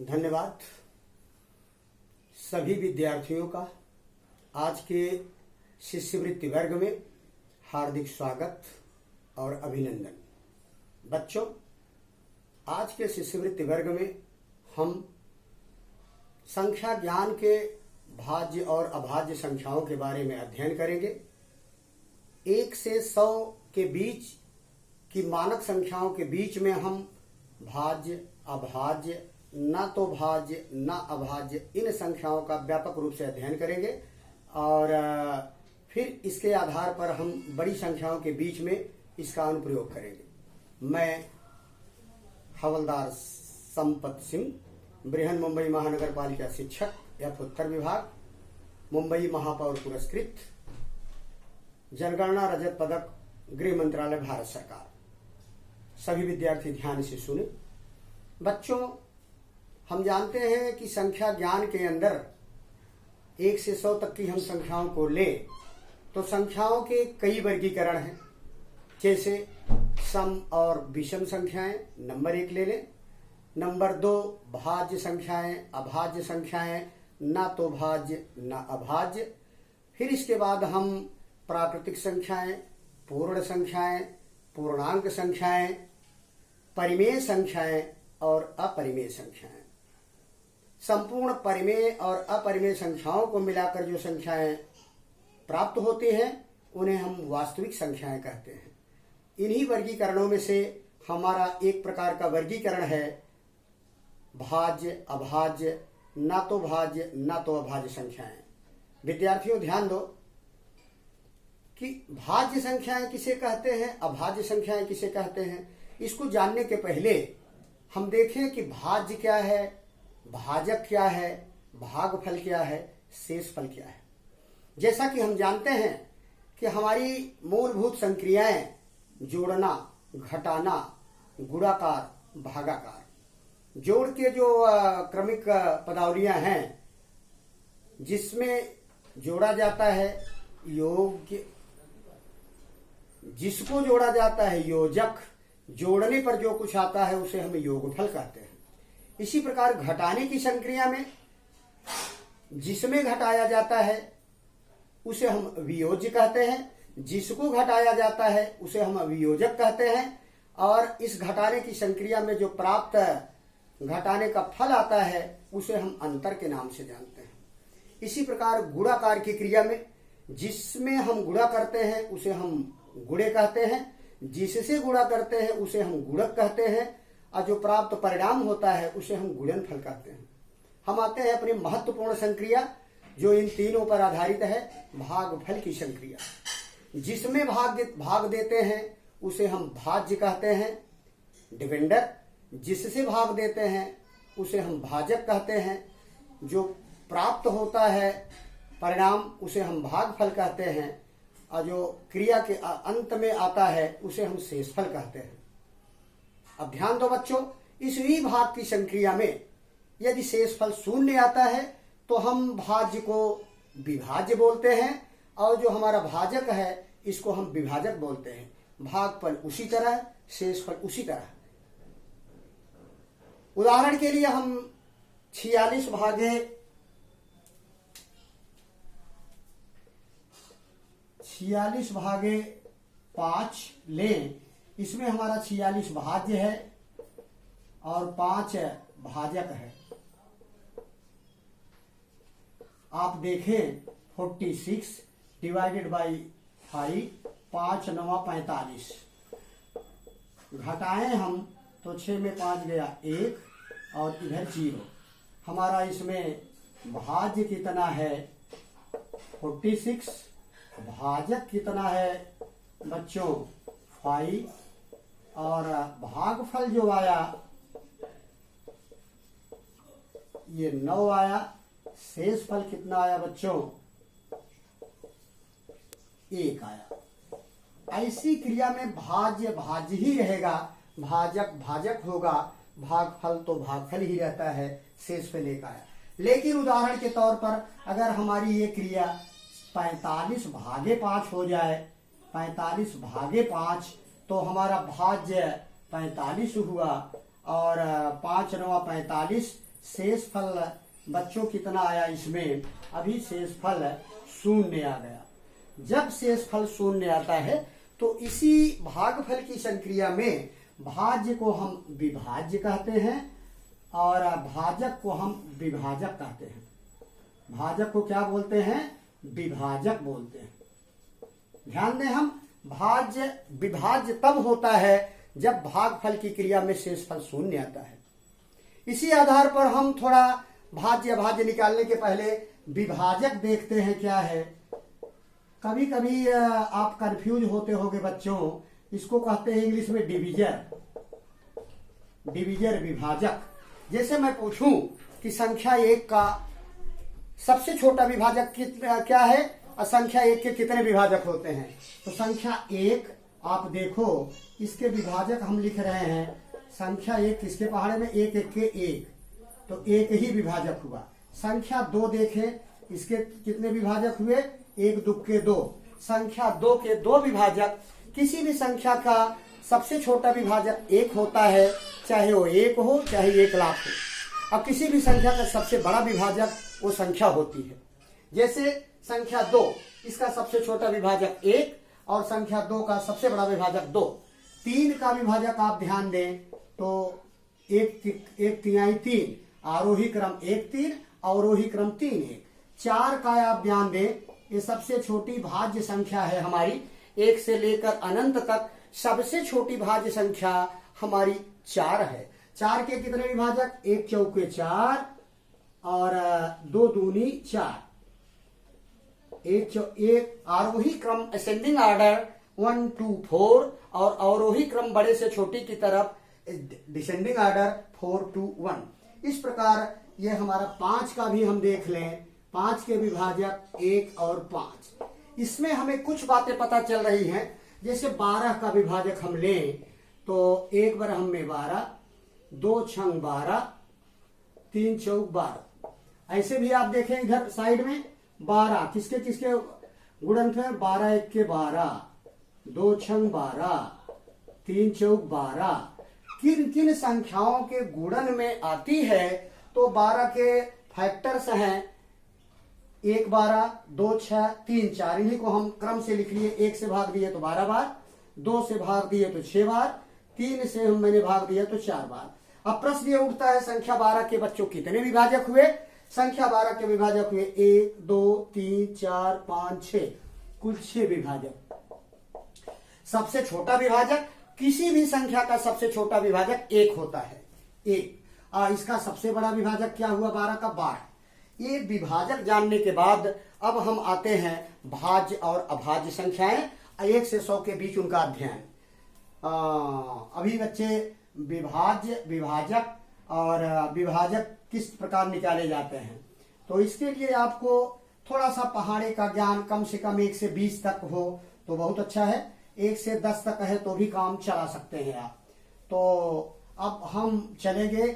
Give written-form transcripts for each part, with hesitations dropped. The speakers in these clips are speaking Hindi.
धन्यवाद सभी विद्यार्थियों का आज के शिष्यवृत्ति वर्ग में हार्दिक स्वागत और अभिनंदन। बच्चों, आज के शिष्यवृत्ति वर्ग में हम संख्या ज्ञान के भाज्य और अभाज्य संख्याओं के बारे में अध्ययन करेंगे। 1 से 100 के बीच की मानक संख्याओं के बीच में हम भाज्य, अभाज्य, न तो भाज्य न अभाज्य इन संख्याओं का व्यापक रूप से अध्ययन करेंगे और फिर इसके आधार पर हम बड़ी संख्याओं के बीच में इसका अनुप्रयोग करेंगे। मैं हवलदार संपत सिंह, बृहन मुंबई महानगर पालिका शिक्षक एफ उत्तर विभाग, मुंबई महापौर पुरस्कृत, जनगणना रजत पदक, गृह मंत्रालय, भारत सरकार। सभी विद्यार्थी ध्यान से सुने। बच्चों, हम जानते हैं कि संख्या ज्ञान के अंदर 1 से 100 तक की हम संख्याओं को लें तो संख्याओं के कई वर्गीकरण हैं। जैसे सम और विषम संख्याएं, नंबर 1 ले लें। नंबर 2 भाज्य संख्याएं, अभाज्य संख्याएं, न तो भाज्य न अभाज्य। फिर इसके बाद हम प्राकृतिक संख्याएं, पूर्ण संख्याएं, पूर्णांक संख्याएं, परिमेय संख्याएं और अपरिमेय संख्याएं। संपूर्ण परिमेय और अपरिमेय संख्याओं को मिलाकर जो संख्याएं प्राप्त होती हैं उन्हें हम वास्तविक संख्याएं कहते हैं। इन्हीं वर्गीकरणों में से हमारा एक प्रकार का वर्गीकरण है भाज्य, अभाज्य, न तो भाज्य न तो अभाज्य संख्याएं। विद्यार्थियों ध्यान दो कि भाज्य संख्याएं किसे कहते हैं, अभाज्य संख्याएं किसे कहते हैं। इसको जानने के पहले हम देखें कि भाज्य क्या है, भाजक क्या है, भागफल क्या है, शेषफल क्या है। जैसा कि हम जानते हैं कि हमारी मूलभूत संक्रियाएं जोड़ना, घटाना, गुणाकार, भागाकार, जोड़ के जो क्रमिक पदावलियां हैं जिसमें जोड़ा जाता है योग्य, जिसको जोड़ा जाता है योजक, जोड़ने पर जो कुछ आता है उसे हम योगफल कहते हैं। इसी प्रकार घटाने की संक्रिया में जिसमें घटाया जाता है उसे हम वियोज्य कहते हैं, जिसको घटाया जाता है उसे हम वियोजक कहते हैं, और इस घटाने की संक्रिया में जो प्राप्त घटाने का फल आता है उसे हम अंतर के नाम से जानते हैं। इसी प्रकार गुणाकार की क्रिया में जिसमें हम गुणा करते हैं उसे हम गुणे कहते हैं, जिससे गुणा करते हैं उसे हम गुणक कहते हैं, और जो प्राप्त परिणाम होता है उसे हम गुणनफल कहते हैं। हम आते हैं अपनी महत्वपूर्ण संक्रिया जो इन तीनों पर आधारित है, भागफल की संक्रिया। जिसमें भाग देते हैं उसे हम भाज्य कहते हैं, डिविडेंड। जिससे भाग देते हैं उसे हम भाजक कहते हैं, जो प्राप्त होता है परिणाम उसे हम भागफल कहते हैं, और जो क्रिया के अंत में आता है उसे हम शेषफल कहते हैं। अब ध्यान दो बच्चों, इस विभाग की संक्रिया में यदि शेषफल 0 आता है तो हम भाज्य को विभाज्य बोलते हैं, और जो हमारा भाजक है इसको हम विभाजक बोलते हैं। भागफल उसी तरह, शेषफल उसी तरह। उदाहरण के लिए हम 46 भागे 5 लें। इसमें हमारा 46 भाज्य है और 5 भाजक है। आप देखें 46 डिवाइडेड बाई 5, 5 9 45। घटाएं हम तो 6 में 5 गया 1 और इधर 0। हमारा इसमें भाज्य कितना है 46, भाजक कितना है बच्चों 5, और भागफल जो आया ये 9 आया। शेषफल कितना आया बच्चों 1 आया। ऐसी क्रिया में भाज्य भाज्य ही रहेगा, भाजक भाजक होगा, भागफल तो भागफल ही रहता है, शेषफल 1 आया। लेकिन उदाहरण के तौर पर अगर हमारी ये क्रिया 45 भागे 5 हो जाए, 45 भागे 5, तो हमारा भाज्य 45 हुआ और 5 9 45 शेषफल बच्चों कितना आया इसमें, अभी शेषफल 0 आ गया। जब शेषफल 0 आता है तो इसी भागफल की संक्रिया में भाज्य को हम विभाज्य कहते हैं और भाजक को हम विभाजक कहते हैं। भाजक को क्या बोलते हैं, विभाजक बोलते हैं। ध्यान दें, हम भाज्य विभाज्य तब होता है जब भागफल की क्रिया में शेषफल 0 आता है। इसी आधार पर हम थोड़ा भाज्य अभाज्य निकालने के पहले विभाजक देखते हैं क्या है। कभी कभी आप कंफ्यूज होते होंगे बच्चों, इसको कहते हैं इंग्लिश में डिविजर, डिविजर विभाजक। जैसे मैं पूछूं कि संख्या 1 का सबसे छोटा विभाजक क्या है और संख्या 1 के कितने विभाजक होते हैं, तो संख्या 1 आप देखो, इसके विभाजक हम लिख रहे हैं। संख्या 1 किसके पहाड़े में, 1 1 के 1, तो 1 ही विभाजक हुआ। संख्या 2 देखें, इसके कितने विभाजक हुए, 1 2 के 2। संख्या 2 के 2 विभाजक, किसी भी संख्या का सबसे छोटा विभाजक 1 होता है, चाहे वो 1 हो चाहे 1 लाख हो। अब किसी भी संख्या का सबसे बड़ा विभाजक वो संख्या होती है। जैसे संख्या 2, इसका सबसे छोटा विभाजक 1 और संख्या 2 का सबसे बड़ा विभाजक 2। 3 का विभाजक आप ध्यान दें तो 1 तिहाई 3, आरोही क्रम 1 3, अवरोही क्रम 3 1। 4 का आप ध्यान दें, ये सबसे छोटी भाज्य संख्या है हमारी, 1 से लेकर अनंत तक सबसे छोटी भाज्य संख्या हमारी 4 है। 4 के कितने विभाजक, 1 चौके 4 और 2 दूनी 4। एक आरोही क्रम असेंडिंग ऑर्डर 1 2 4 और अवरोही क्रम बड़े से छोटी की तरफ डिसेंडिंग ऑर्डर 4 2 1। इस प्रकार ये हमारा 5 का भी हम देख लें, 5 के विभाजक 1 और 5। इसमें हमें कुछ बातें पता चल रही हैं। जैसे 12 का विभाजक हम लें तो 1 बरहम में 12, 2 छंग 12, 3 चौक 12। ऐसे भी आप देखें इधर साइड में 12 किसके किसके गुणनफल, 12 1 के 12, 2 छंग 12, 3 चौक 12। किन किन संख्याओं के गुणन में आती है, तो 12 के फैक्टर्स हैं 1 12, 2 6, 3 4। इन्हीं को हम क्रम से लिख लिए। 1 से भाग दिए तो 12 बार, 2 से भाग दिए तो 6 बार, 3 से मैंने भाग दिया तो 4 बार। अब प्रश्न ये उठता है, संख्या 12 के बच्चों कितने विभाजक हुए। संख्या 12 के विभाजक हुए 1 2 3 4 5 6, कुल 6 विभाजक। सबसे छोटा विभाजक, किसी भी संख्या का सबसे छोटा विभाजक 1 होता है, 1। इसका सबसे बड़ा विभाजक क्या हुआ 12 का, 12। ये विभाजक जानने के बाद अब हम आते हैं भाज्य और अभाज्य संख्याएं, 1 से 100 के बीच उनका अध्ययन। अभी बच्चे विभाज्य, विभाजक और विभाजक किस प्रकार निकाले जाते हैं, तो इसके लिए आपको थोड़ा सा पहाड़े का ज्ञान कम से कम 1 से 20 तक हो तो बहुत अच्छा है। 1 से 10 तक है तो भी काम चला सकते हैं आप। तो अब हम चलेंगे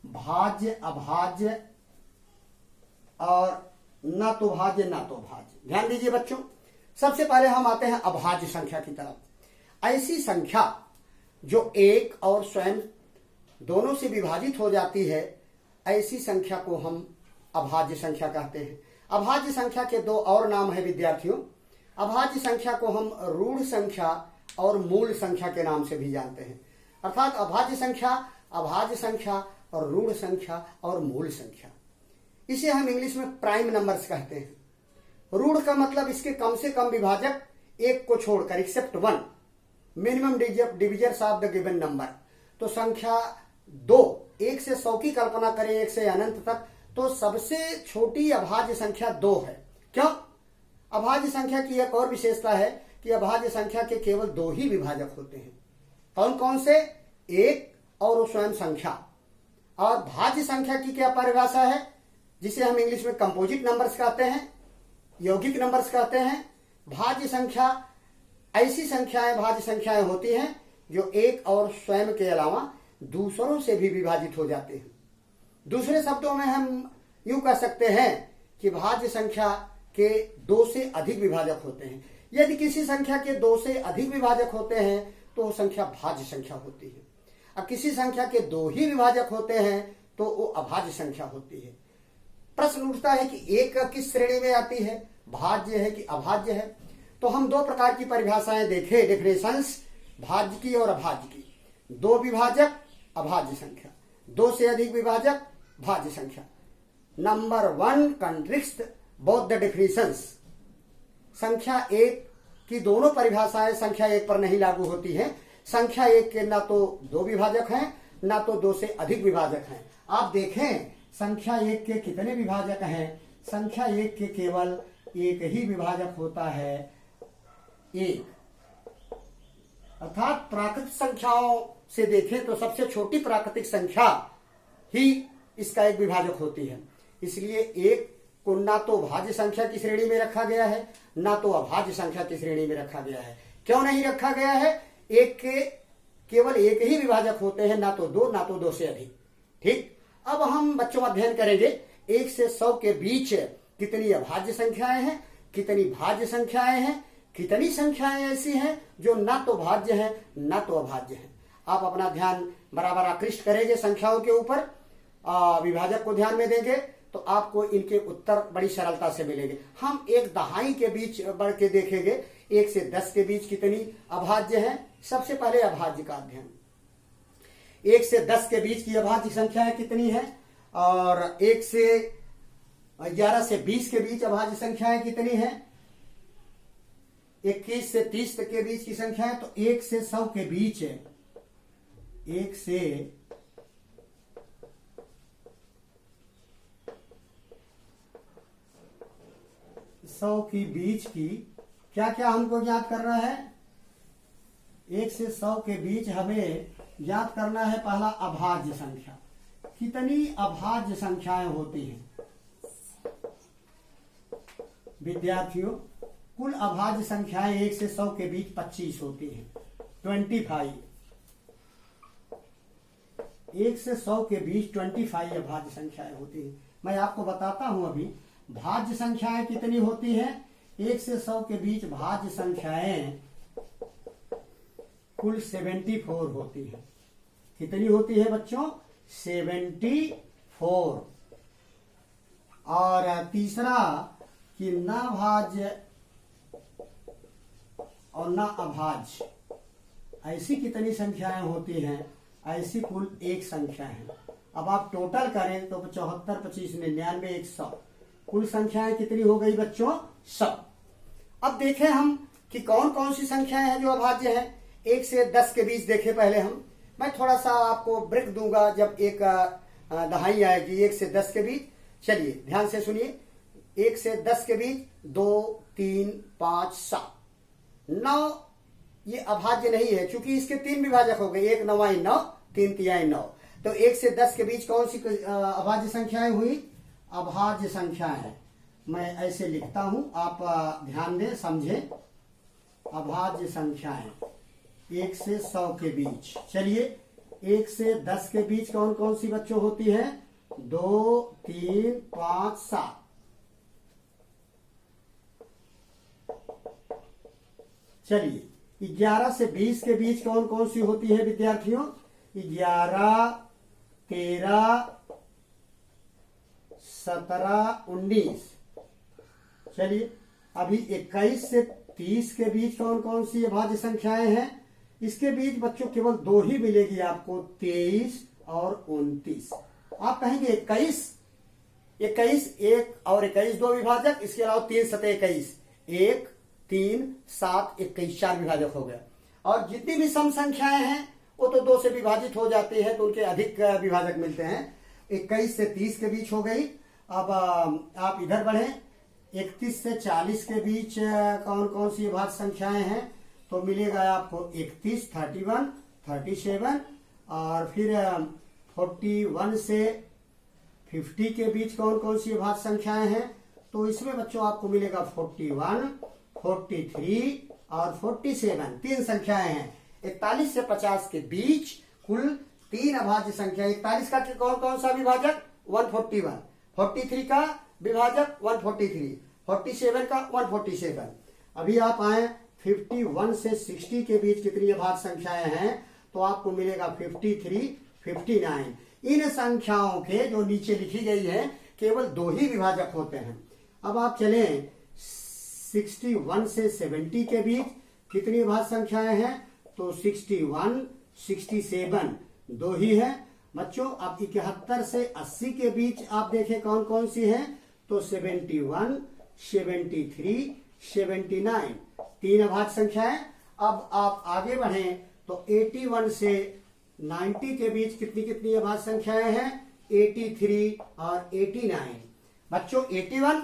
भाज्य, अभाज्य और न तो भाज्य न तो भाज्य। ध्यान दीजिए बच्चों, सबसे पहले हम आते हैं अभाज्य संख्या की तरफ। ऐसी संख्या जो 1 और स्वयं दोनों से विभाजित हो जाती है, ऐसी संख्या को हम अभाज्य संख्या कहते हैं। अभाज्य संख्या के 2 और नाम है विद्यार्थियों। अभाज्य संख्या को हम ऋण संख्या और मूल संख्या के नाम से भी जानते हैं। अर्थात अभाज्य संख्या, अभाज्य संख्या और ऋण संख्या और मूल संख्या, इसे हम इंग्लिश में प्राइम नंबर्स कहते हैं। ऋण का मतलब इसके कम से कम विभाजक 1 को छोड़कर, except 1, minimum divisors of the given number. तो संख्या 2, 1 से 100 की कल्पना करें, 1 से अनंत तक, तो सबसे छोटी अभाज्य संख्या 2 है। क्यों? अभाज्य संख्या की एक और विशेषता है कि अभाज्य संख्या के केवल 2 ही विभाजक होते हैं। कौन कौन से? 1 और स्वयं संख्या। और भाज्य संख्या की क्या परिभाषा है, जिसे हम इंग्लिश में कंपोजिट नंबर्स कहते हैं, यौगिक नंबर्स कहते हैं। भाज्य संख्या ऐसी संख्याएं, भाज्य संख्याएं होती हैं जो 1 और स्वयं के अलावा दूसरों से भी विभाजित हो जाते हैं। दूसरे शब्दों में हम यूं कह सकते हैं कि भाज्य संख्या के 2 से अधिक विभाजक होते हैं। यदि किसी संख्या के 2 से अधिक विभाजक होते हैं तो संख्या भाज्य संख्या होती है। अब किसी संख्या के 2 ही विभाजक होते हैं तो वो अभाज्य संख्या होती है। प्रश्न उठता है कि एक किस श्रेणी में आती है, भाज्य है कि अभाज्य है। तो हम दो प्रकार की परिभाषाएं देखे, डेफिनेशंस, भाज्य की और अभाज्य की। दो विभाजक अभाज्य संख्या, दो से अधिक विभाजक भाज्य संख्या। Number 1 contradicts both the definitions. संख्या एक की दोनों परिभाषाएं संख्या एक पर नहीं लागू होती हैं। संख्या एक के ना तो दो विभाजक हैं, ना तो दो से अधिक विभाजक हैं। आप देखें संख्या एक के कितने विभाजक हैं। संख्या एक के केवल एक ही विभाजक होता है, एक। अर्थात प्राकृतिक संख्याओं से देखें तो सबसे छोटी प्राकृतिक संख्या ही इसका एक विभाजक होती है। इसलिए एक को ना तो भाज्य संख्या की श्रेणी में रखा गया है, ना तो अभाज्य संख्या की श्रेणी में रखा गया है। क्यों नहीं रखा गया है? एक के केवल एक ही विभाजक होते हैं, ना तो दो, ना तो दो से अधिक। ठीक, अब हम बच्चों अध्ययन करेंगे 1 से 100 के बीच कितनी अभाज्य संख्याएं हैं, कितनी भाज्य संख्याएं हैं, कितनी संख्याएं ऐसी हैं जो ना तो भाज्य हैं ना तो अभाज्य हैं। आप अपना ध्यान बराबर आकृष्ट करेंगे संख्याओं के ऊपर, विभाजक को ध्यान में देंगे तो आपको इनके उत्तर बड़ी सरलता से मिलेंगे। हम एक दहाई के बीच बढ़ के देखेंगे 1 से 10 के बीच कितनी अभाज्य है। सबसे पहले अभाज्य का अध्ययन। 1 से 10 के बीच की अभाज्य संख्याएं कितनी है, और 1 से 11 से 20 के बीच अभाज्य संख्याएं कितनी है, 21 से 30 के बीच की संख्या है। तो 1 से 100 के बीच है, 1 से 100 के बीच की क्या क्या हमको ज्ञात करना है। 1 से 100 के बीच हमें ज्ञात करना है पहला अभाज्य संख्या। कितनी अभाज्य संख्याएं होती हैं विद्यार्थियों? कुल अभाज्य संख्याएं 1 से 100 के बीच 25 होती हैं, 25। 1 से 100 के बीच 25 अभाज्य संख्याएं होती हैं। मैं आपको बताता हूं अभी भाज्य संख्याएं कितनी होती हैं। 1 से 100 के बीच भाज्य संख्याएं कुल 74 होती है। कितनी होती है बच्चों? 74। और तीसरा कि ना भाज्य और ना अभाज्य ऐसी कितनी संख्याएं होती हैं? ऐसी कुल 1 संख्या है। अब आप टोटल करें तो 74, 25, 99, 100 कुल संख्याएं कितनी हो गई बच्चों? 100। अब देखें हम कि कौन कौन सी संख्याएं हैं जो अभाज्य हैं। 1 से 10 के बीच देखें पहले हम। मैं थोड़ा सा आपको ब्रेक दूंगा जब एक दहाई आएगी 1 से 10 के बीच। चलिए ध्यान से सुनिए। 1 से 10 के बीच 2, 3, 5, 7, 9 ये अभाज्य नहीं है, क्योंकि इसके 3 विभाजक हो गए। 1 9 9, 3 3 9। तो 1 से 10 के बीच कौन सी अभाज्य संख्याएं हुई? अभाज्य संख्याएं। मैं ऐसे लिखता हूं, आप ध्यान दें, समझें। अभाज्य संख्याएं 1 से 100 के बीच। चलिए 1 से 10 के बीच कौन कौन सी बच्चों होती है? 2, 3, 5, 7। चलिए 11 से 20 के बीच कौन कौन सी होती है विद्यार्थियों? 11, 13, 17, 19। चलिए अभी 21 से 30 के बीच कौन कौन सी अभाज्य संख्याएं हैं? इसके बीच बच्चों केवल 2 ही मिलेगी आपको, 23 और 29। आप कहेंगे 21 1 और 21 2 विभाजक, इसके अलावा 3 7 21, 1 3 7 21 4 विभाजक हो गया। और जितनी भी सम संख्याएं हैं वो तो 2 से विभाजित हो जाती है, तो उनके अधिक विभाजक मिलते हैं। 21 से 30 के बीच हो गई। अब आप इधर बढ़ें। 31 से 40 के बीच कौन कौन सी अभाज्य संख्याएं हैं? तो मिलेगा आपको 31, 31, 37, और फिर 41 से 50 के बीच कौन कौन सी अभाज्य संख्याएं हैं? तो इसमें बच्चों आपको मिलेगा 41, 43 और 47। 3 संख्याएं हैं। 41 से 50 के बीच कुल 3 अभाज्य संख्या। 41 का कौन कौन सा विभाजक? 141। 43 का विभाजक 143, 47 का 147। अभी आप आए 51 से 60 के बीच कितनी अभाज्य संख्याएं हैं? तो आपको मिलेगा 53, 59। इन संख्याओं के जो नीचे लिखी गई है केवल 2 ही विभाजक होते हैं। अब आप चलें 61 से 70 के बीच कितनी अभाज्य संख्याएं हैं, तो 61, 67 2 ही है। बच्चों अब 71 से 80 के बीच आप देखें कौन कौन सी हैं, तो 71, 73, 79 3 अभाज्य संख्याएं। अब आप आगे बढ़ें तो 81 से 90 के बीच कितनी कितनी अभाज्य संख्याएं हैं, 83 और 89। बच्चों 81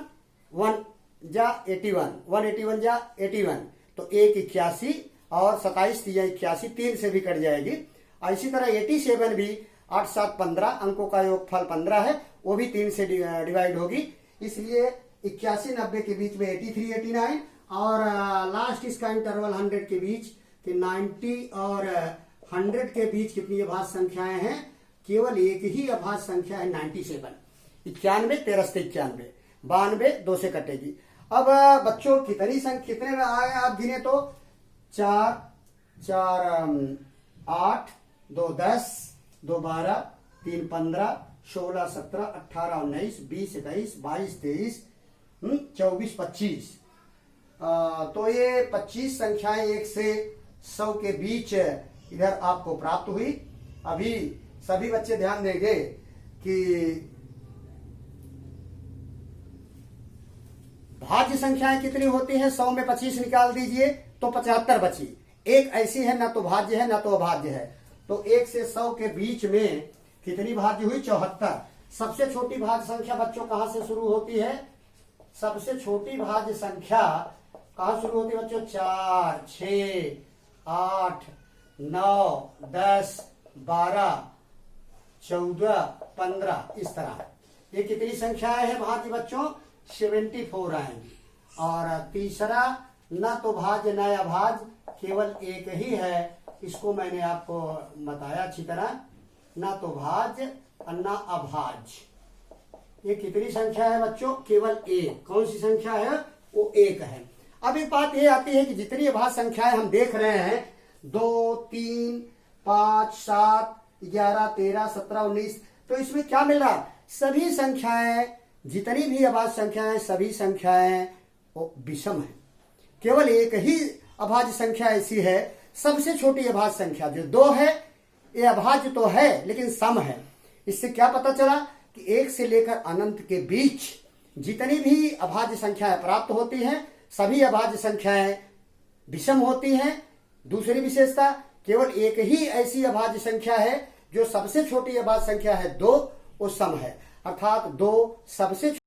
1 जा 81, 181 जा 81, तो 1 81 और 27 3 81, 3 से भी कट जाएगी। और इसी तरह 87 भी 8 7 15 अंकों का योगफल 15 है, वो भी 3 से डिवाइड होगी। इसलिए 81 90 के बीच में 83 89 और लास्ट इसका इंटरवल 100 के बीच कि 90 और 100 के बीच कितनी अभाज्य संख्याएं हैं, केवल एक ही अभाज्य संख्या है 97। 91 13 से 91, 92 2 से कटेगी। अब बच्चों कितने आए आप गिने तो 4 4 8 2 10 2 12 3 15 16 17 18 19 20 21 22 23 24 25। तो ये 25 संख्याएं 1 से 100 के बीच इधर आपको प्राप्त हुई। अभी सभी बच्चे ध्यान देंगे कि भाज्य संख्याएं कितनी होती हैं, 100 में 25 निकाल दीजिए तो 75 बची। एक ऐसी है ना तो भाज्य है ना तो अभाज्य है, तो 1 से 100 के बीच में कितनी भाज्य हुई, 74। सबसे छोटी भाज्य संख्या बच्चों कहां से शुरू होती है, सबसे छोटी भाज्य संख्या कहां शुरू होती है बच्चों, 4 6 8 9 10 12 14 15 इस तरह। ये कितनी संख्याएं हैं भाज्य बच्चों, 74 आएंगी। और तीसरा न तो भाज्य न अभाज्य, केवल एक ही है, इसको मैंने आपको बताया अच्छी तरह, न तो भाज्य और न अभाज्य। ये कितनी संख्या है बच्चों, केवल एक। कौन सी संख्या है, वो एक है। अब एक बात ये आती है कि जितनी अभाज्य संख्याएं हम देख रहे हैं 2 3 5 7 11 13 17 19, तो इसमें क्या मिल रहा, सभी संख्याएं, जितनी भी अभाज्य संख्याएं सभी संख्याएं वो विषम है। केवल एक ही अभाज्य संख्या ऐसी है, सबसे छोटी अभाज्य संख्या जो 2 है, ये अभाज्य तो है लेकिन सम है। इससे क्या पता चला कि 1 से लेकर अनंत के बीच जितनी भी अभाज्य संख्याएं प्राप्त होती हैं सभी अभाज्य संख्याएं विषम होती हैं। दूसरी विशेषता, केवल एक ही ऐसी अभाज्य संख्या है जो सबसे छोटी अभाज्य संख्या है 2, वो सम है, अर्थात 2 सबसे